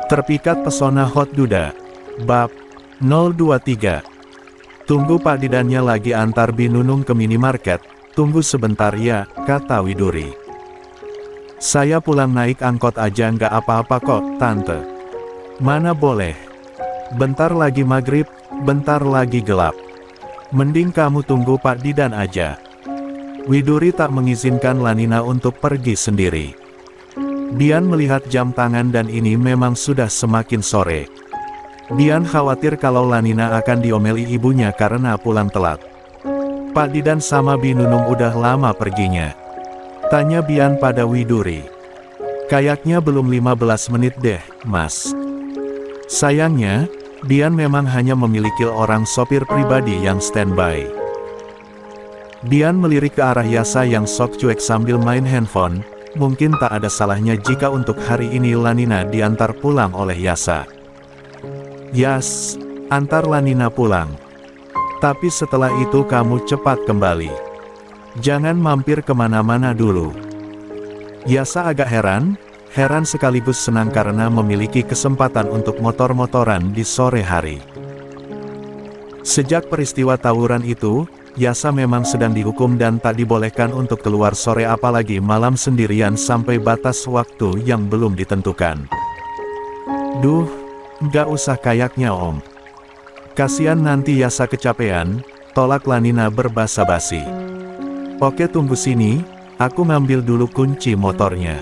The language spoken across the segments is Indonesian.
Terpikat pesona Hot Duda. Bab 023. Tunggu Pak Didannya lagi antar Binunung ke minimarket. Tunggu sebentar ya, kata Widuri. Saya pulang naik angkot aja nggak apa-apa kok, Tante. Mana boleh. Bentar lagi maghrib, bentar lagi gelap. Mending kamu tunggu Pak Didan aja. Widuri tak mengizinkan Lanina untuk pergi sendiri. Bian melihat jam tangan dan ini memang sudah semakin sore. Bian khawatir kalau Lanina akan diomeli ibunya karena pulang telat. Pak Didan sama Binunung udah lama perginya. Tanya Bian pada Widuri. Kayaknya belum 15 menit deh, Mas. Sayangnya, Bian memang hanya memiliki orang sopir pribadi yang standby. Bian melirik ke arah Yasa yang sok cuek sambil main handphone. Mungkin tak ada salahnya jika untuk hari ini Lanina diantar pulang oleh Yasa. Yas, antar Lanina pulang. Tapi setelah itu kamu cepat kembali. Jangan mampir kemana-mana dulu. Yasa agak heran sekaligus senang karena memiliki kesempatan untuk motor-motoran di sore hari. Sejak peristiwa tawuran itu, Yasa memang sedang dihukum dan tak dibolehkan untuk keluar sore apalagi malam sendirian sampai batas waktu yang belum ditentukan. Duh, nggak usah kayaknya Om. Kasian nanti Yasa kecapean, tolak Lanina berbasa-basi. Oke tunggu sini, aku ngambil dulu kunci motornya.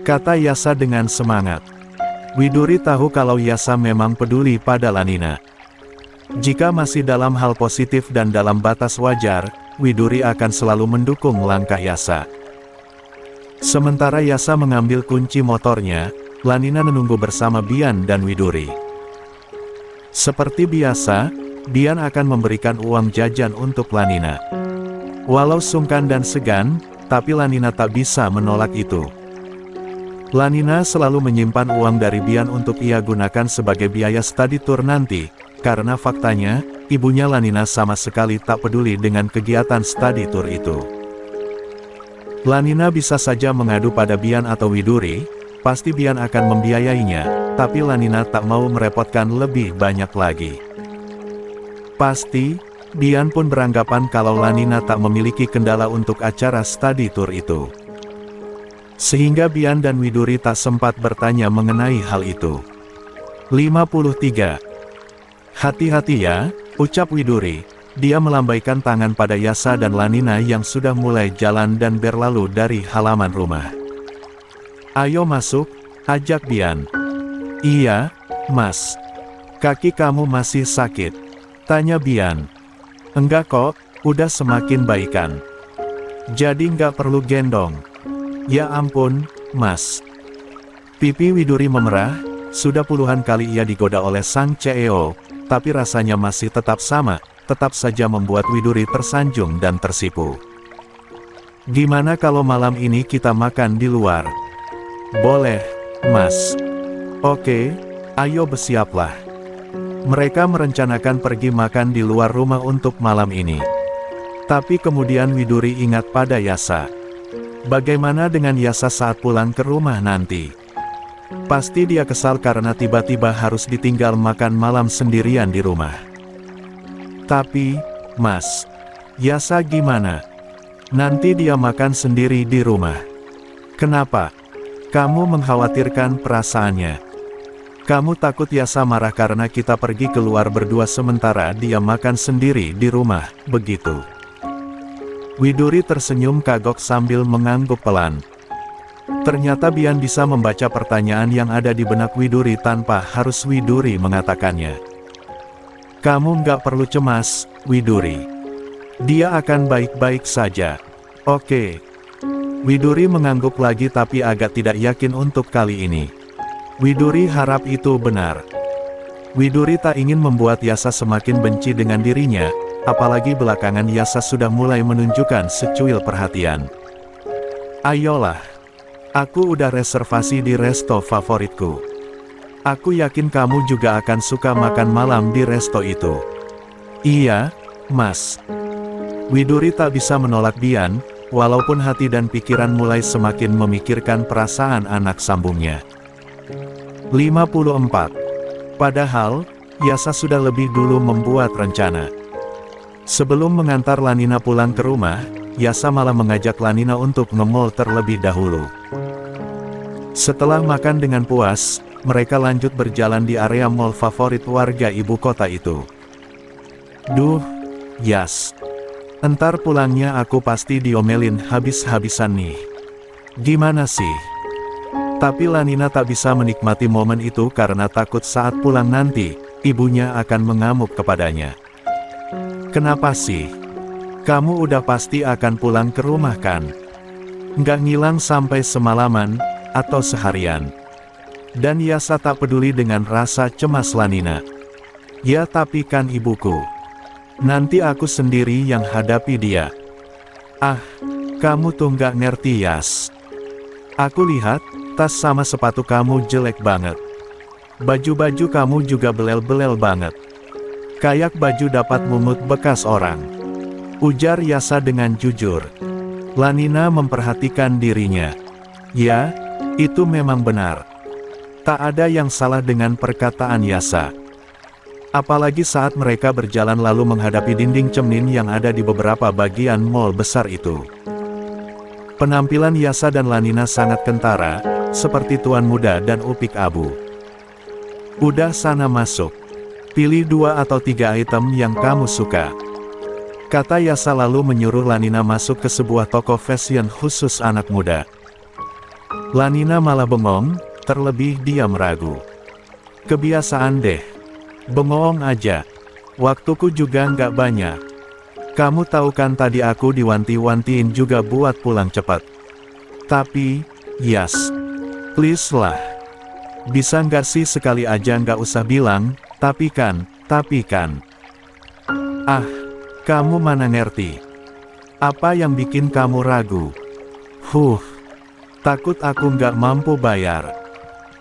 Kata Yasa dengan semangat. Widuri tahu kalau Yasa memang peduli pada Lanina. Jika masih dalam hal positif dan dalam batas wajar, Widuri akan selalu mendukung langkah Yasa. Sementara Yasa mengambil kunci motornya, Lanina menunggu bersama Bian dan Widuri. Seperti biasa, Bian akan memberikan uang jajan untuk Lanina. Walau sungkan dan segan, tapi Lanina tak bisa menolak itu. Lanina selalu menyimpan uang dari Bian untuk ia gunakan sebagai biaya study tour nanti. Karena faktanya, ibunya Lanina sama sekali tak peduli dengan kegiatan study tour itu. Lanina bisa saja mengadu pada Bian atau Widuri, pasti Bian akan membiayainya, tapi Lanina tak mau merepotkan lebih banyak lagi. Pasti, Bian pun beranggapan kalau Lanina tak memiliki kendala untuk acara study tour itu. Sehingga Bian dan Widuri tak sempat bertanya mengenai hal itu. 53. Hati-hati ya, ucap Widuri. Dia melambaikan tangan pada Yasa dan Lanina yang sudah mulai jalan dan berlalu dari halaman rumah. Ayo masuk, ajak Bian. Iya, Mas. Kaki kamu masih sakit? Tanya Bian. Enggak kok, udah semakin baikan. Jadi nggak perlu gendong. Ya ampun, Mas. Pipi Widuri memerah, sudah puluhan kali ia digoda oleh sang CEO. Tapi rasanya masih tetap sama, tetap saja membuat Widuri tersanjung dan tersipu. Gimana kalau malam ini kita makan di luar? Boleh, Mas. Oke, ayo bersiaplah. Mereka merencanakan pergi makan di luar rumah untuk malam ini. Tapi kemudian Widuri ingat pada Yasa. Bagaimana dengan Yasa saat pulang ke rumah nanti? Pasti dia kesal karena tiba-tiba harus ditinggal makan malam sendirian di rumah. Tapi, Mas, Yasa gimana? Nanti dia makan sendiri di rumah. Kenapa? Kamu mengkhawatirkan perasaannya. Kamu takut Yasa marah karena kita pergi keluar berdua sementara dia makan sendiri di rumah, begitu? Widuri tersenyum kagok sambil mengangguk pelan. Ternyata Bian bisa membaca pertanyaan yang ada di benak Widuri tanpa harus Widuri mengatakannya. Kamu nggak perlu cemas, Widuri. Dia akan baik-baik saja. Oke. Widuri mengangguk lagi tapi agak tidak yakin untuk kali ini. Widuri harap itu benar. Widuri tak ingin membuat Yasa semakin benci dengan dirinya, apalagi belakangan Yasa sudah mulai menunjukkan secuil perhatian. Ayolah. Aku udah reservasi di resto favoritku. Aku yakin kamu juga akan suka makan malam di resto itu. Iya, Mas. Widuri tak bisa menolak Bian, walaupun hati dan pikiran mulai semakin memikirkan perasaan anak sambungnya. 54. Padahal, Yasa sudah lebih dulu membuat rencana. Sebelum mengantar Lanina pulang ke rumah, Yasa malah mengajak Lanina untuk nge-mall terlebih dahulu. Setelah makan dengan puas, mereka lanjut berjalan di area mall favorit warga ibu kota itu. Duh, Yas. Entar pulangnya aku pasti diomelin habis-habisan nih. Gimana sih? Tapi Lanina tak bisa menikmati momen itu karena takut saat pulang nanti, ibunya akan mengamuk kepadanya. Kenapa sih? Kamu udah pasti akan pulang ke rumah kan? Nggak ngilang sampai semalaman, atau seharian. Dan Yasa tak peduli dengan rasa cemas Lanina. Ya tapi kan ibuku. Nanti aku sendiri yang hadapi dia. Ah, kamu tuh nggak ngerti Yas. Aku lihat, tas sama sepatu kamu jelek banget. Baju-baju kamu juga belel-belel banget. Kayak baju dapat mungut bekas orang. Ujar Yasa dengan jujur. Lanina memperhatikan dirinya. Ya, itu memang benar. Tak ada yang salah dengan perkataan Yasa. Apalagi saat mereka berjalan lalu menghadapi dinding cermin yang ada di beberapa bagian mall besar itu. Penampilan Yasa dan Lanina sangat kentara, seperti tuan muda dan upik abu. Udah sana masuk. Pilih 2 atau 3 item yang kamu suka. Kata Yasa lalu menyuruh Lanina masuk ke sebuah toko fashion khusus anak muda. Lanina malah bengong, terlebih dia meragu. Kebiasaan deh. Bengong aja. Waktuku juga nggak banyak. Kamu tahu kan tadi aku diwanti-wantiin juga buat pulang cepat. Tapi, Yas. Please lah. Bisa nggak sih sekali aja nggak usah bilang, tapi kan. Ah, kamu mana ngerti. Apa yang bikin kamu ragu? Takut aku nggak mampu bayar.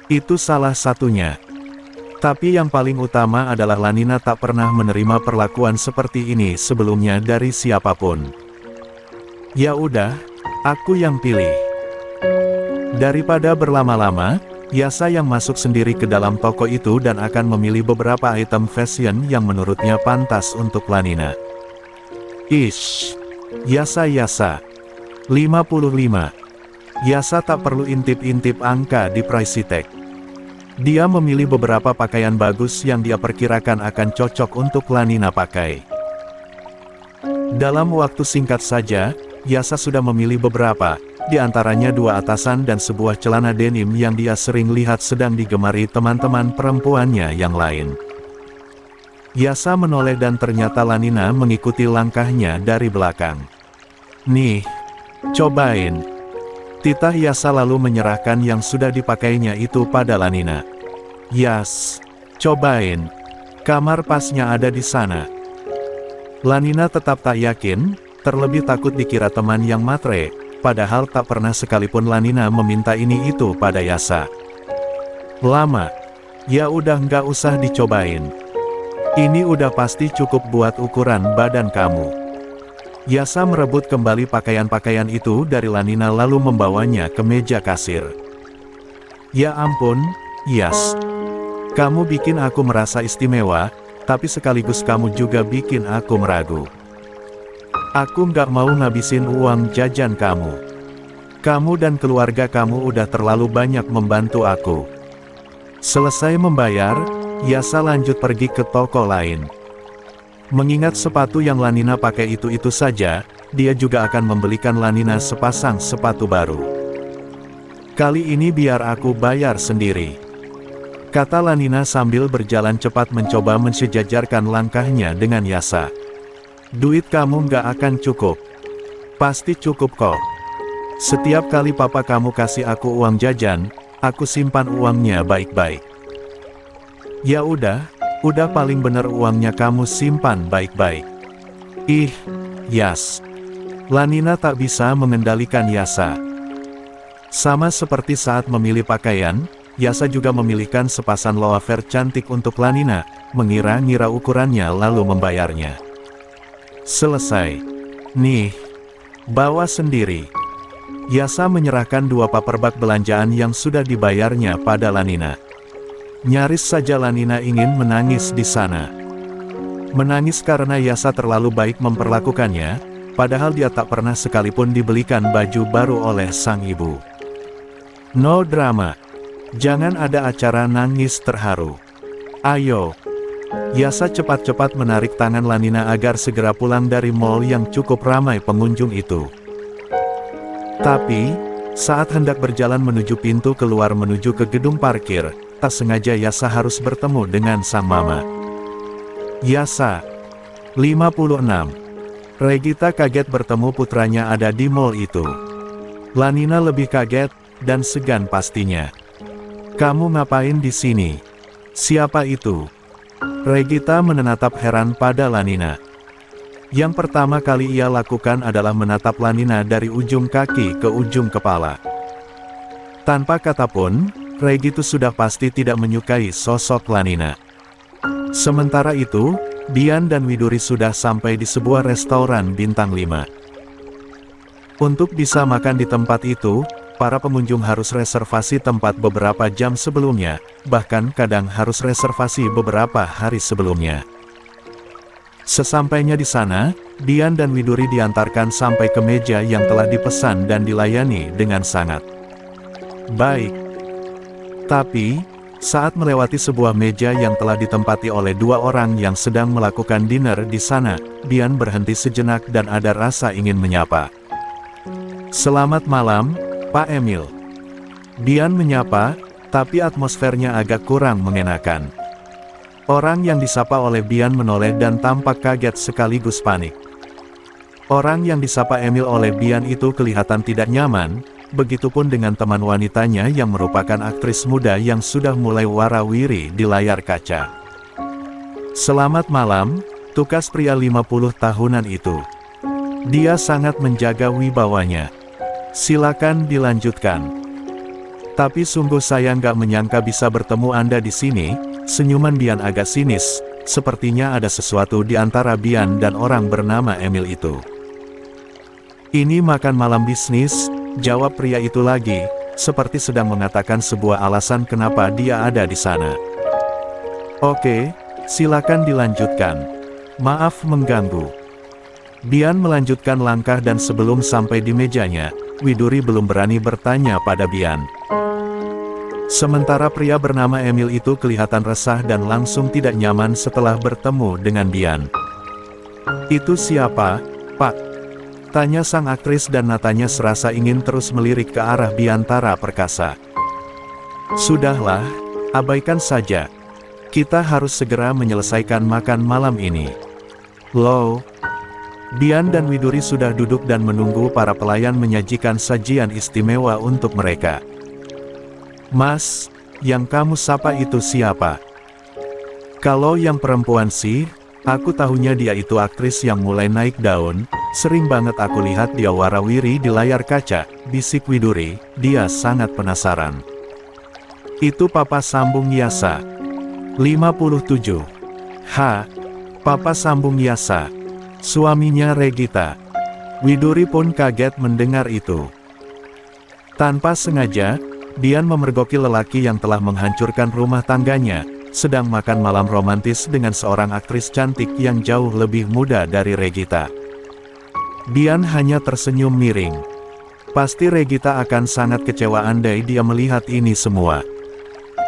Itu salah satunya. Tapi yang paling utama adalah Lanina tak pernah menerima perlakuan seperti ini sebelumnya dari siapapun. Ya udah, aku yang pilih. Daripada berlama-lama, Yasa yang masuk sendiri ke dalam toko itu dan akan memilih beberapa item fashion yang menurutnya pantas untuk Lanina. Ish. Yasa. 55. Yasa tak perlu intip-intip angka di price tag. Dia memilih beberapa pakaian bagus yang dia perkirakan akan cocok untuk Lanina pakai. Dalam waktu singkat saja, Yasa sudah memilih beberapa, di antaranya 2 atasan dan sebuah celana denim yang dia sering lihat sedang digemari teman-teman perempuannya yang lain. Yasa menoleh dan ternyata Lanina mengikuti langkahnya dari belakang. Nih, cobain. Titah Yasa lalu menyerahkan yang sudah dipakainya itu pada Lanina. Yas, cobain. Kamar pasnya ada di sana. Lanina tetap tak yakin, terlebih takut dikira teman yang matre, padahal tak pernah sekalipun Lanina meminta ini itu pada Yasa. Lama. Ya udah nggak usah dicobain. Ini udah pasti cukup buat ukuran badan kamu. Yasa merebut kembali pakaian-pakaian itu dari Lanina lalu membawanya ke meja kasir. Ya ampun, Yas. Kamu bikin aku merasa istimewa, tapi sekaligus kamu juga bikin aku meragu. Aku nggak mau ngabisin uang jajan kamu. Kamu dan keluarga kamu udah terlalu banyak membantu aku. Selesai membayar, Yasa lanjut pergi ke toko lain. Mengingat sepatu yang Lanina pakai itu saja, dia juga akan membelikan Lanina sepasang sepatu baru. Kali ini biar aku bayar sendiri. Kata Lanina sambil berjalan cepat mencoba mensejajarkan langkahnya dengan Yasa. Duit kamu nggak akan cukup. Pasti cukup kok. Setiap kali papa kamu kasih aku uang jajan, aku simpan uangnya baik-baik. Ya udah paling bener uangnya kamu simpan baik-baik. Ih, Yas. Lanina tak bisa mengendalikan Yasa. Sama seperti saat memilih pakaian, Yasa juga memilihkan sepasang loafer cantik untuk Lanina, mengira-ngira ukurannya lalu membayarnya. Selesai. Nih, bawa sendiri. Yasa menyerahkan 2 paperback belanjaan yang sudah dibayarnya pada Lanina. Nyaris saja Lanina ingin menangis di sana. Menangis karena Yasa terlalu baik memperlakukannya, padahal dia tak pernah sekalipun dibelikan baju baru oleh sang ibu. No drama. Jangan ada acara nangis terharu. Ayo. Yasa cepat-cepat menarik tangan Lanina agar segera pulang dari mall yang cukup ramai pengunjung itu. Tapi, saat hendak berjalan menuju pintu keluar menuju ke gedung parkir, tak sengaja Yasa harus bertemu dengan sang mama. Yasa, 56. Regita kaget bertemu putranya ada di mall itu. Lanina lebih kaget, dan segan pastinya. Kamu ngapain di sini? Siapa itu? Regita menatap heran pada Lanina. Yang pertama kali ia lakukan adalah menatap Lanina dari ujung kaki ke ujung kepala. Tanpa kata pun, Regita sudah pasti tidak menyukai sosok Lanina. Sementara itu, Bian dan Widuri sudah sampai di sebuah restoran bintang 5. Untuk bisa makan di tempat itu, para pengunjung harus reservasi tempat beberapa jam sebelumnya, bahkan kadang harus reservasi beberapa hari sebelumnya. Sesampainya di sana, Bian dan Widuri diantarkan sampai ke meja yang telah dipesan dan dilayani dengan sangat baik. Tapi, saat melewati sebuah meja yang telah ditempati oleh dua orang yang sedang melakukan dinner di sana, Bian berhenti sejenak dan ada rasa ingin menyapa. Selamat malam, Pak Emil. Bian menyapa, tapi atmosfernya agak kurang mengenakan. Orang yang disapa oleh Bian menoleh dan tampak kaget sekaligus panik. Orang yang disapa Emil oleh Bian itu kelihatan tidak nyaman, begitupun dengan teman wanitanya yang merupakan aktris muda yang sudah mulai warawiri di layar kaca. Selamat malam, tukas pria 50 tahunan itu. Dia sangat menjaga wibawanya. Silakan dilanjutkan. Tapi sungguh saya nggak menyangka bisa bertemu Anda di sini. Senyuman Bian agak sinis, sepertinya ada sesuatu di antara Bian dan orang bernama Emil itu. Ini makan malam bisnis, jawab pria itu lagi, seperti sedang mengatakan sebuah alasan kenapa dia ada di sana. Oke, silakan dilanjutkan. Maaf mengganggu. Bian melanjutkan langkah dan sebelum sampai di mejanya, Widuri belum berani bertanya pada Bian. Sementara pria bernama Emil itu kelihatan resah dan langsung tidak nyaman setelah bertemu dengan Bian. Itu siapa, Pak? Tanya sang aktris dan natanya serasa ingin terus melirik ke arah Biantara Perkasa. Sudahlah, abaikan saja. Kita harus segera menyelesaikan makan malam ini. Loh. Bian dan Widuri sudah duduk dan menunggu para pelayan menyajikan sajian istimewa untuk mereka. Mas, yang kamu sapa itu siapa? Kalau yang perempuan sih, aku tahunya dia itu aktris yang mulai naik daun, sering banget aku lihat dia warawiri di layar kaca, bisik Widuri, dia sangat penasaran. Itu Papa sambung Yasa. 57. Papa sambung Yasa. Suaminya Regita. Widuri pun kaget mendengar itu. Tanpa sengaja, Bian memergoki lelaki yang telah menghancurkan rumah tangganya, sedang makan malam romantis dengan seorang aktris cantik yang jauh lebih muda dari Regita. Bian hanya tersenyum miring. Pasti Regita akan sangat kecewa andai dia melihat ini semua.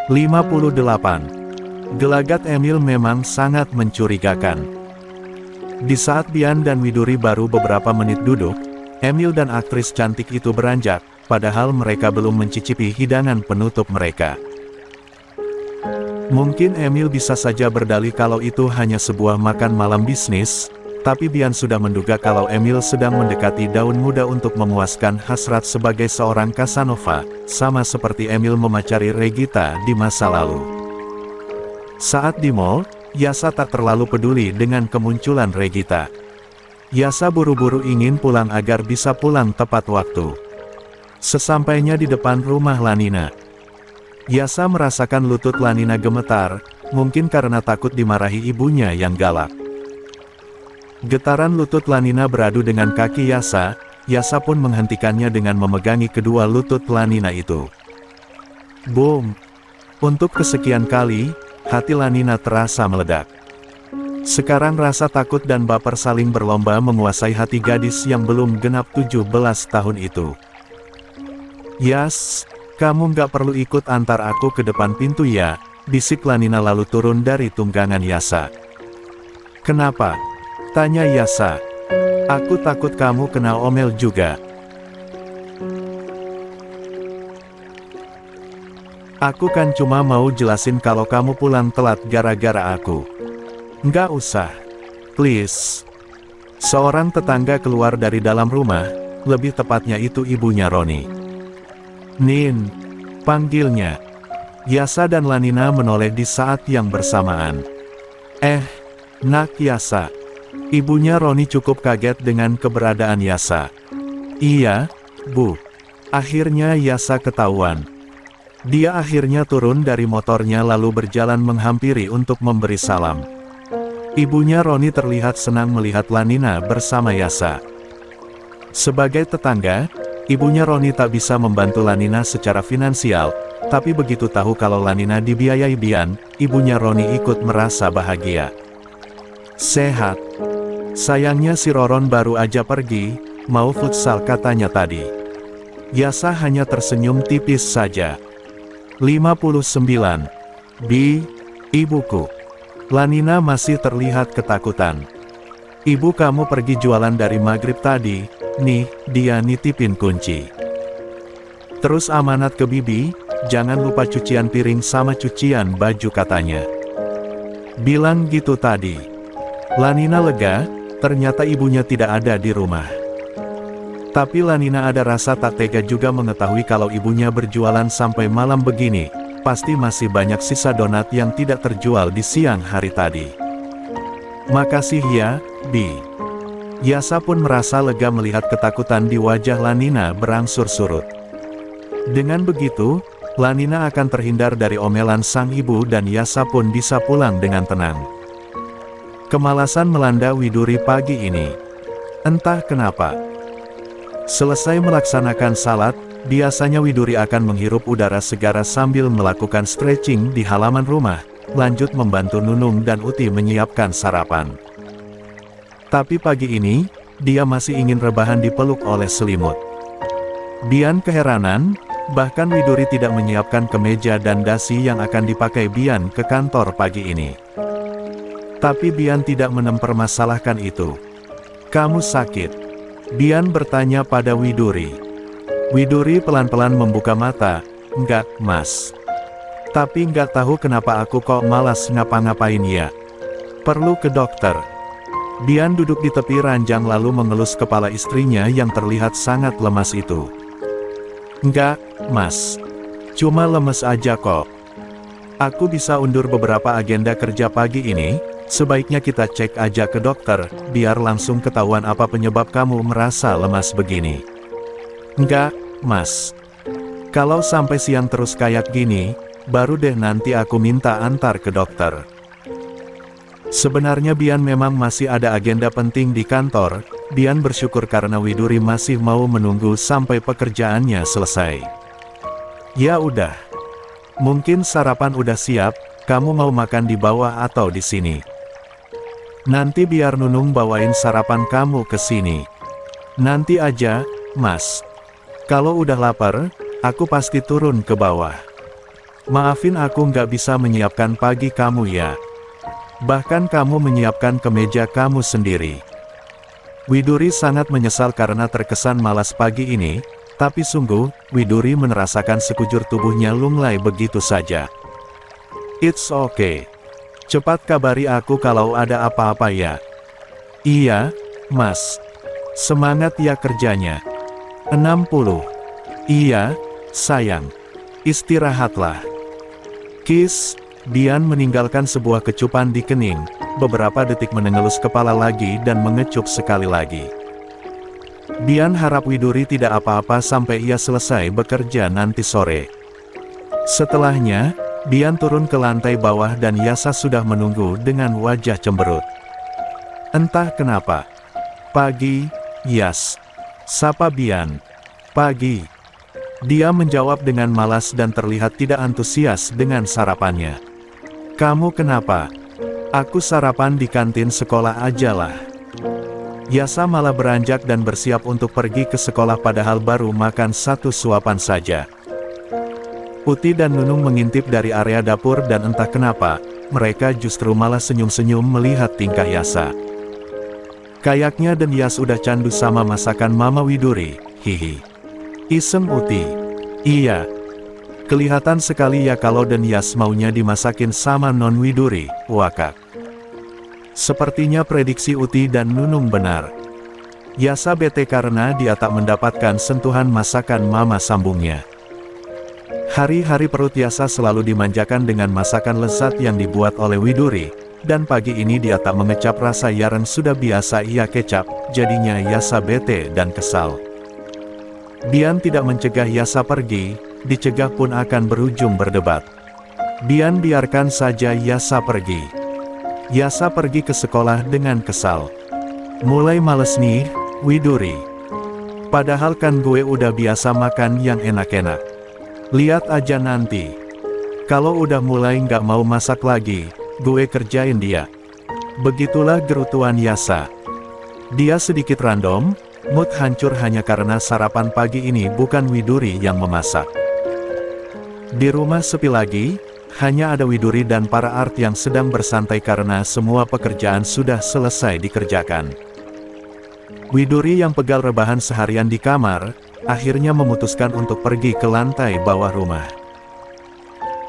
58. Gelagat Emil memang sangat mencurigakan. Di saat Bian dan Widuri baru beberapa menit duduk, Emil dan aktris cantik itu beranjak, padahal mereka belum mencicipi hidangan penutup mereka. Mungkin Emil bisa saja berdalih kalau itu hanya sebuah makan malam bisnis, tapi Bian sudah menduga kalau Emil sedang mendekati daun muda untuk memuaskan hasrat sebagai seorang Casanova, sama seperti Emil memacari Regita di masa lalu. Saat di mall, Yasa tak terlalu peduli dengan kemunculan Regita. Yasa buru-buru ingin pulang agar bisa pulang tepat waktu. Sesampainya di depan rumah Lanina, Yasa merasakan lutut Lanina gemetar, mungkin karena takut dimarahi ibunya yang galak. Getaran lutut Lanina beradu dengan kaki Yasa, Yasa pun menghentikannya dengan memegangi kedua lutut Lanina itu. Boom! Untuk kesekian kali, hati Lanina terasa meledak. Sekarang rasa takut dan baper saling berlomba menguasai hati gadis yang belum genap 17 tahun itu. "Yas, kamu nggak perlu ikut antar aku ke depan pintu ya," bisik Lanina lalu turun dari tunggangan Yasa. "Kenapa?" tanya Yasa. "Aku takut kamu kena omel juga." "Aku kan cuma mau jelasin kalau kamu pulang telat gara-gara aku." "Nggak usah. Please." Seorang tetangga keluar dari dalam rumah, lebih tepatnya itu ibunya Roni. "Nin," panggilnya. Yasa dan Lanina menoleh di saat yang bersamaan. Nak Yasa." Ibunya Roni cukup kaget dengan keberadaan Yasa. "Iya, Bu." Akhirnya Yasa ketahuan. Dia akhirnya turun dari motornya lalu berjalan menghampiri untuk memberi salam. Ibunya Roni terlihat senang melihat Lanina bersama Yasa. Sebagai tetangga, ibunya Roni tak bisa membantu Lanina secara finansial, tapi begitu tahu kalau Lanina dibiayai Bian, ibunya Roni ikut merasa bahagia. "Sehat. Sayangnya si Roron baru aja pergi, mau futsal katanya tadi." Yasa hanya tersenyum tipis saja. 59. Ibuku. Lanina masih terlihat ketakutan. "Ibu kamu pergi jualan dari maghrib tadi, nih, dia nitipin kunci. Terus amanat ke bibi, jangan lupa cucian piring sama cucian baju katanya." Bilang gitu tadi. Lanina lega, ternyata ibunya tidak ada di rumah. Tapi Lanina ada rasa tak tega juga mengetahui kalau ibunya berjualan sampai malam begini, pasti masih banyak sisa donat yang tidak terjual di siang hari tadi. "Makasih ya, Bi." Yasa pun merasa lega melihat ketakutan di wajah Lanina berangsur surut. Dengan begitu, Lanina akan terhindar dari omelan sang ibu dan Yasa pun bisa pulang dengan tenang. Kemalasan melanda Widuri pagi ini. Entah kenapa. Selesai melaksanakan salat, biasanya Widuri akan menghirup udara segar sambil melakukan stretching di halaman rumah, lanjut membantu Nunung dan Uti menyiapkan sarapan. Tapi pagi ini, dia masih ingin rebahan dipeluk oleh selimut. Bian keheranan, bahkan Widuri tidak menyiapkan kemeja dan dasi yang akan dipakai Bian ke kantor pagi ini. Tapi Bian tidak mempermasalahkan itu. "Kamu sakit?" Bian bertanya pada Widuri. Widuri pelan-pelan membuka mata. "Enggak, Mas. Tapi nggak tahu kenapa aku kok malas ngapa-ngapain ya. Perlu ke dokter." Bian duduk di tepi ranjang lalu mengelus kepala istrinya yang terlihat sangat lemas itu. "Enggak, Mas. Cuma lemes aja kok. Aku bisa undur beberapa agenda kerja pagi ini. Sebaiknya kita cek aja ke dokter, biar langsung ketahuan apa penyebab kamu merasa lemas begini." "Enggak, Mas. Kalau sampai siang terus kayak gini, baru deh nanti aku minta antar ke dokter." Sebenarnya Bian memang masih ada agenda penting di kantor. Bian bersyukur karena Widuri masih mau menunggu sampai pekerjaannya selesai. "Ya udah. Mungkin sarapan udah siap, kamu mau makan di bawah atau di sini? Nanti biar Nunung bawain sarapan kamu ke sini." "Nanti aja, Mas. Kalau udah lapar, aku pasti turun ke bawah. Maafin aku nggak bisa menyiapkan pagi kamu ya. Bahkan kamu menyiapkan kemeja kamu sendiri." Widuri sangat menyesal karena terkesan malas pagi ini, tapi sungguh, Widuri merasakan sekujur tubuhnya lunglai begitu saja. "It's okay. Cepat kabari aku kalau ada apa-apa ya." "Iya, Mas. Semangat ya kerjanya." 60. "Iya, sayang. Istirahatlah." Kiss. Bian meninggalkan sebuah kecupan di kening, beberapa detik menengelus kepala lagi dan mengecup sekali lagi. Bian harap Widuri tidak apa-apa sampai ia selesai bekerja nanti sore. Setelahnya, Bian turun ke lantai bawah dan Yasa sudah menunggu dengan wajah cemberut. Entah kenapa. "Pagi, Yas." Sapa Bian. "Pagi." Dia menjawab dengan malas dan terlihat tidak antusias dengan sarapannya. Kamu kenapa? Aku sarapan di kantin sekolah aja lah. Yasa malah beranjak dan bersiap untuk pergi ke sekolah padahal baru makan satu suapan saja. Uti dan Nunung mengintip dari area dapur dan entah kenapa, mereka justru malah senyum-senyum melihat tingkah Yasa. Kayaknya Denyas udah candu sama masakan Mama Widuri, hihi. Iseng Uti. Iya. Kelihatan sekali ya kalau Denyas maunya dimasakin sama Non Widuri, wakak. Sepertinya prediksi Uti dan Nunung benar. Yasa bete karena dia tak mendapatkan sentuhan masakan Mama, sambungnya. Hari-hari perut Yasa selalu dimanjakan dengan masakan lezat yang dibuat oleh Widuri, dan pagi ini dia tak mengecap rasa yang sudah biasa ia kecap, jadinya Yasa bete dan kesal. Bian tidak mencegah Yasa pergi, dicegah pun akan berujung berdebat. Bian biarkan saja Yasa pergi. Yasa pergi ke sekolah dengan kesal. Mulai males nih, Widuri. Padahal kan gue udah biasa makan yang enak-enak. Lihat aja nanti. Kalau udah mulai nggak mau masak lagi, gue kerjain dia. Begitulah gerutuan Yasa. Dia sedikit random, mood hancur hanya karena sarapan pagi ini bukan Widuri yang memasak. Di rumah sepi lagi, hanya ada Widuri dan para art yang sedang bersantai karena semua pekerjaan sudah selesai dikerjakan. Widuri yang pegal rebahan seharian di kamar, akhirnya memutuskan untuk pergi ke lantai bawah rumah.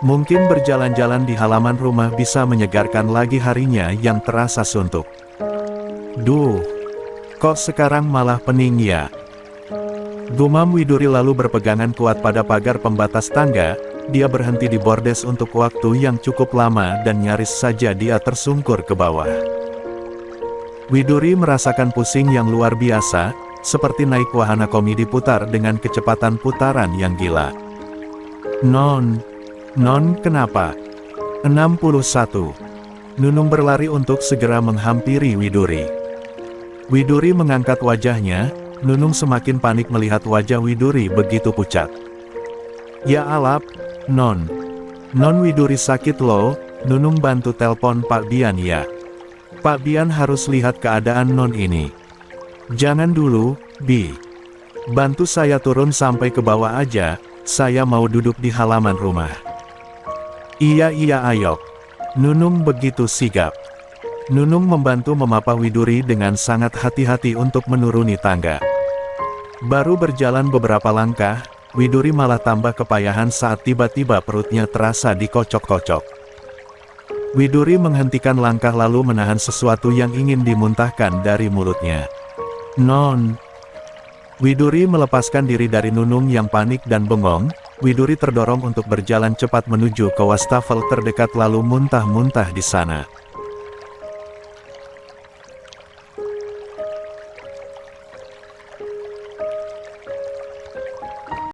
Mungkin berjalan-jalan di halaman rumah bisa menyegarkan lagi harinya yang terasa suntuk. Duh, kok sekarang malah pening ya? Gumam Widuri lalu berpegangan kuat pada pagar pembatas tangga. Dia berhenti di bordes untuk waktu yang cukup lama dan nyaris saja dia tersungkur ke bawah. Widuri merasakan pusing yang luar biasa, seperti naik wahana komedi putar dengan kecepatan putaran yang gila. Non, kenapa? 61. Nunung berlari untuk segera menghampiri Widuri. Widuri mengangkat wajahnya, Nunung semakin panik melihat wajah Widuri begitu pucat. Ya alap, Non Widuri sakit loh, Nunung bantu telpon Pak Bian ya. Pak Bian harus lihat keadaan Non ini. Jangan dulu, Bi. Bantu saya turun sampai ke bawah aja, saya mau duduk di halaman rumah. Iya ayo. Nunung begitu sigap. Nunung membantu memapa Widuri dengan sangat hati-hati untuk menuruni tangga. Baru berjalan beberapa langkah, Widuri malah tambah kepayahan saat tiba-tiba perutnya terasa dikocok-kocok. Widuri menghentikan langkah lalu menahan sesuatu yang ingin dimuntahkan dari mulutnya. Non. Widuri melepaskan diri dari Nunung yang panik dan bengong. Widuri terdorong untuk berjalan cepat menuju ke wastafel terdekat lalu muntah-muntah di sana.